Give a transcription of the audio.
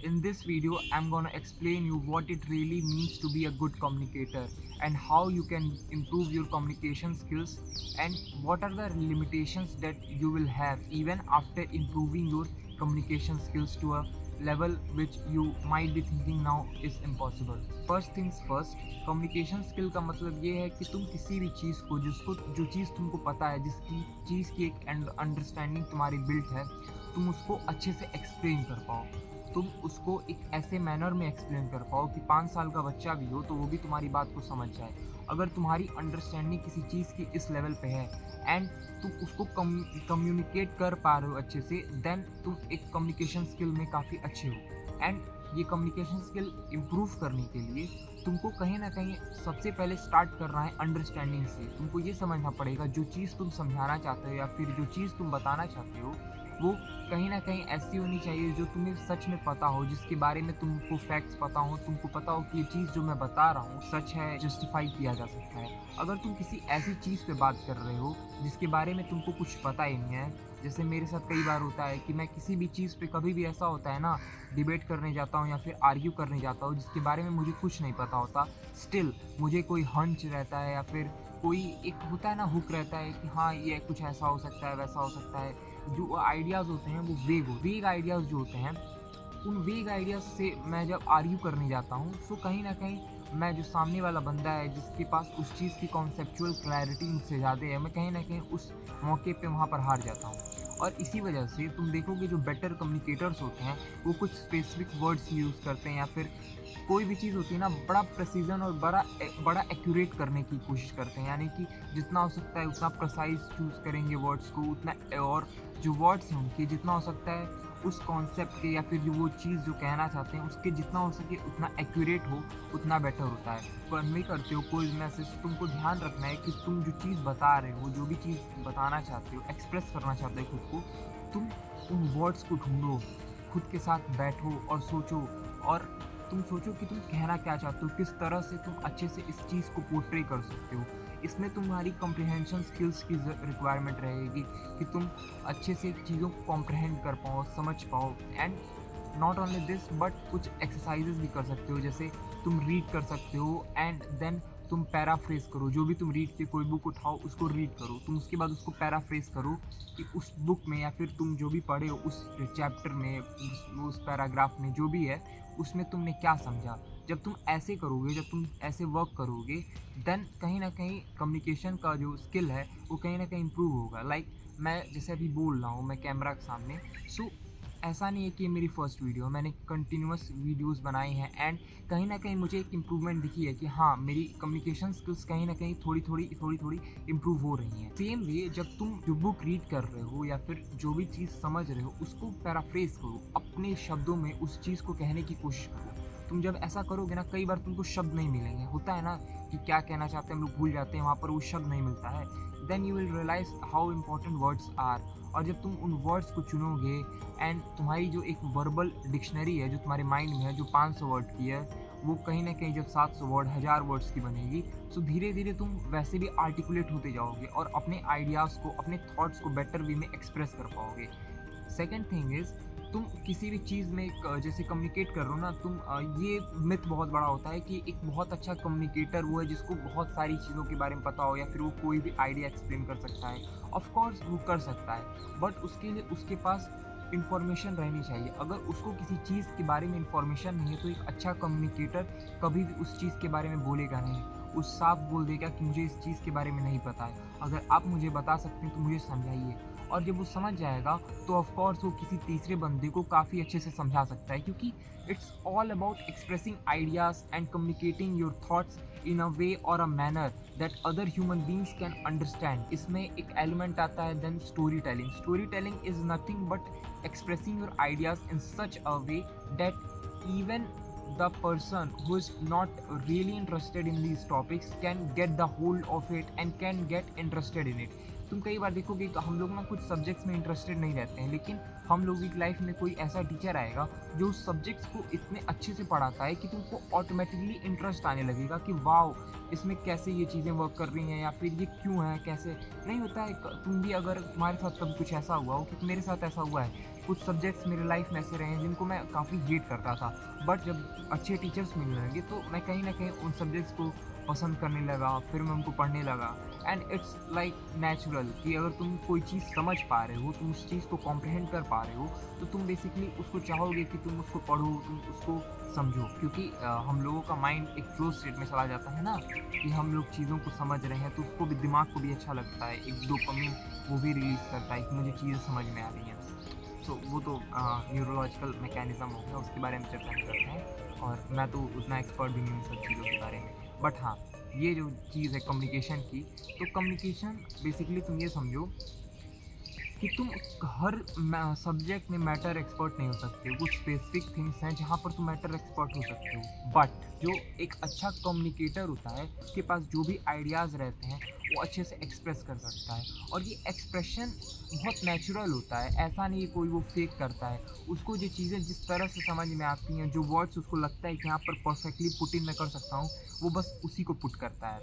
In this video, I'm gonna explain you what it really means to be a good communicator and how you can improve your communication skills and what are the limitations that you will have even after improving your communication skills to a level which you might be thinking now is impossible. First things first, communication skill का मतलब ये है कि तुम किसी भी चीज़ को जो चीज़ तुमको पता है, जिसकी चीज़ की एक अंडरस्टैंडिंग तुम्हारी बिल्ट है, तुम उसको अच्छे से एक्सप्लेन कर पाओ। तुम उसको एक ऐसे मैनर में एक्सप्लेन कर पाओ कि 5 साल का बच्चा भी हो तो वो भी तुम्हारी बात को समझ जाए। अगर तुम्हारी अंडरस्टैंडिंग किसी चीज़ की इस लेवल पे है एंड तुम उसको कम्युनिकेट कर पा रहे हो अच्छे से, देन तुम एक कम्युनिकेशन स्किल में काफ़ी अच्छे हो। एंड ये कम्युनिकेशन स्किल इम्प्रूव करने के लिए तुमको कहीं ना कहीं सबसे पहले स्टार्ट करना है अंडरस्टैंडिंग से। तुमको ये समझना पड़ेगा जो चीज़ तुम समझाना चाहते हो या फिर जो चीज़ तुम बताना चाहते हो वो कहीं ना कहीं ऐसी होनी चाहिए जो तुम्हें सच में पता हो, जिसके बारे में तुमको फैक्ट्स पता हो, तुमको पता हो कि ये चीज़ जो मैं बता रहा हूँ सच है, जस्टिफाई किया जा सकता है। अगर तुम किसी ऐसी चीज़ पे बात कर रहे हो जिसके बारे में तुमको कुछ पता ही नहीं है, जैसे मेरे साथ कई बार होता है कि मैं किसी भी चीज़ पे कभी भी ऐसा होता है ना, डिबेट करने जाता हूँ या फिर आर्ग्यू करने जाता हूँ जिसके बारे में मुझे कुछ नहीं पता होता, स्टिल मुझे कोई हंच रहता है या फिर कोई एक होता है ना हुक रहता है कि हाँ ये कुछ ऐसा हो सकता है, वैसा हो सकता है। जो आइडियाज़ होते हैं वो वेग आइडियाज़ जो होते हैं, उन वेग आइडियाज़ से मैं जब आर्ग्यू करने जाता हूँ तो कहीं ना कहीं मैं जो सामने वाला बंदा है जिसके पास उस चीज़ की कॉन्सेप्चुअल क्लैरिटी मुझसे ज़्यादा है, मैं कहीं ना कहीं उस मौके पे वहाँ पर हार जाता हूँ। और इसी वजह से तुम देखोगे जो बेटर कम्युनिकेटर्स होते हैं वो कुछ स्पेसिफिक वर्ड्स यूज़ करते हैं या फिर कोई भी चीज़ होती है ना बड़ा प्रेसिजन और बड़ा एक्यूरेट करने की कोशिश करते हैं, यानी कि जितना हो सकता है उतना प्रिसाइज चूज़ करेंगे वर्ड्स को, उतना और जो वर्ड्स हैं उनके जितना हो सकता है उस कॉन्सेप्ट के या फिर जो वो चीज़ जो कहना चाहते हैं उसके जितना हो सके उतना एक्यूरेट हो उतना बेटर होता है। कन्वे करते हो कोई मैसेज, तुमको ध्यान रखना है कि तुम जो चीज़ बता रहे हो, जो भी चीज़ बताना चाहते हो, एक्सप्रेस करना चाहते हो खुद को, तुम उन वर्ड्स को ढूंढो, खुद के साथ बैठो और सोचो और तुम सोचो कि तुम कहना क्या चाहते हो, किस तरह से तुम अच्छे से इस चीज़ को पोर्ट्रे कर सकते हो। इसमें तुम्हारी कॉम्प्रिहेंशन स्किल्स की रिक्वायरमेंट रहेगी कि तुम अच्छे से चीज़ों को कॉम्प्रहेंड कर पाओ, समझ पाओ। And not only this but कुछ एक्सरसाइजेज भी कर सकते हो, जैसे तुम रीड कर सकते हो एंड देन तुम पैराफ्रेज करो। जो भी तुम रीड के कोई बुक उठाओ उसको रीड करो, तुम उसके बाद उसको पैराफ्रेज करो कि उस बुक में या फिर तुम जो भी पढ़े हो उस चैप्टर में, उस पैराग्राफ में जो भी है उसमें तुमने क्या समझा। जब तुम ऐसे करोगे, जब तुम ऐसे वर्क करोगे, देन कहीं ना कहीं कम्युनिकेशन का जो स्किल है वो कहीं ना कहीं इम्प्रूव होगा। लाइक मैं जैसे अभी बोल रहा हूँ मैं कैमरा के सामने, सो ऐसा नहीं है कि ये मेरी फर्स्ट वीडियो, मैंने कंटिन्यूस वीडियोस बनाई हैं एंड कहीं ना कहीं मुझे एक इम्प्रूवमेंट दिखी है कि हाँ मेरी कम्युनिकेशन स्किल्स कहीं ना कहीं थोड़ी थोड़ी इम्प्रूव हो रही हैं। सेम वे जब तुम जो बुक रीड कर रहे हो या फिर जो भी चीज़ समझ रहे हो उसको पैराफ्रेज करो, अपने शब्दों में उस चीज़ को कहने की कोशिश करो। तुम जब ऐसा करोगे ना, कई बार तुमको शब्द नहीं मिलेंगे, होता है ना कि क्या कहना चाहते हैं हम लोग भूल जाते हैं, वहाँ पर वो शब्द नहीं मिलता है, then you will realise how important words are. और जब तुम उन वर्ड्स को चुनोगे एंड तुम्हारी जो एक वर्बल डिक्शनरी है जो तुम्हारे माइंड में है जो 500 वर्ड की है, वो कहीं ना कहीं जब 700 वर्ड 1000 वर्ड्स की बनेगी, तो धीरे धीरे तुम वैसे भी आर्टिकुलेट होते जाओगे और अपने आइडियाज़ को, अपने थॉट्स को बेटर वे में एक्सप्रेस कर पाओगे। सेकेंड थिंग इज़, तुम किसी भी चीज़ में जैसे कम्युनिकेट कर रहे हो ना, ये मिथ बहुत बड़ा होता है कि एक बहुत अच्छा कम्युनिकेटर वो है जिसको बहुत सारी चीज़ों के बारे में पता हो या फिर वो कोई भी आइडिया एक्सप्लेन कर सकता है। ऑफ कोर्स वो कर सकता है बट उसके लिए उसके पास इन्फॉर्मेशन रहनी चाहिए। अगर उसको किसी चीज़ के बारे में इन्फॉर्मेशन नहीं है तो एक अच्छा कम्युनिकेटर कभी भी उस चीज़ के बारे में बोलेगा नहीं, वो साफ बोल देगा कि मुझे इस चीज़ के बारे में नहीं पता है, अगर आप मुझे बता सकते हैं तो मुझे समझाइए। और जब वो समझ जाएगा तो ऑफ कोर्स वो किसी तीसरे बंदे को काफ़ी अच्छे से समझा सकता है, क्योंकि it's all about expressing ideas and communicating your thoughts in a way और a manner that other human beings can understand. इसमें एक एलिमेंट आता है then storytelling. Storytelling is nothing but expressing your ideas in such a way that even the person who is not really interested in these topics can get the hold of it and can get interested in it। तुम कई बार देखोगे कि हम लोग ना कुछ subjects में interested नहीं रहते हैं, लेकिन हम लोगों की लाइफ में कोई ऐसा टीचर आएगा जो उस सब्जेक्ट्स को इतने अच्छे से पढ़ाता है कि तुमको ऑटोमेटिकली इंटरेस्ट आने लगेगा कि वाओ इसमें कैसे ये चीज़ें वर्क कर रही हैं या फिर ये क्यों है, कैसे नहीं होता है। तुम भी अगर तुम्हारे साथ कभी कुछ ऐसा हुआ हो, कि मेरे साथ ऐसा हुआ है कुछ सब्जेक्ट्स मेरे लाइफ में ऐसे रहे हैं जिनको मैं काफ़ी हेट करता था, बट जब अच्छे टीचर्स मिलने लगे तो मैं कहीं न कहीं उन सब्जेक्ट्स को पसंद करने लगा, फिर मैं उनको पढ़ने लगा। एंड इट्स लाइक नेचुरल कि अगर तुम कोई चीज़ समझ पा रहे हो, तुम उस चीज़ को कॉम्प्रिहेंड कर पा रहे हो, तो तुम बेसिकली उसको चाहोगे कि तुम उसको पढ़ो, तुम उसको समझो। क्योंकि हम लोगों का माइंड एक फ्लो स्टेट में चला जाता है ना, कि हम लोग चीज़ों को समझ रहे हैं, तो उसको भी, दिमाग को भी अच्छा लगता है, एक डोपामिन वो भी रिलीज़ करता है कि मुझे चीज़ें समझ में आ रही हैं। सो वो तो न्यूरोलॉजिकल मैकेनिज़्म हो गया, उसके बारे में चर्चा नहीं करते हैं, और मैं तो उतना एक्सपर्ट भी नहीं हूँ सब चीज़ों के बारे में। बट हाँ, ये जो चीज़ है कम्युनिकेशन की, तो कम्युनिकेशन बेसिकली तुम ये समझो कि तुम हर सब्जेक्ट में मैटर एक्सपर्ट नहीं हो सकते हो। कुछ स्पेसिफिक थिंग्स हैं जहाँ पर तुम मैटर एक्सपर्ट हो सकते हो, बट जो एक अच्छा कम्युनिकेटर होता है उसके पास जो भी आइडियाज़ रहते हैं वो अच्छे से एक्सप्रेस कर सकता है, और ये एक्सप्रेशन बहुत नेचुरल होता है। ऐसा नहीं है कोई वो फेक करता है। उसको जो चीज़ें जिस तरह से समझ में आती हैं, जो वर्ड्स उसको लगता है कि यहाँ पर परफेक्टली पुट इन मैं कर सकता हूँ, वो बस उसी को पुट करता है।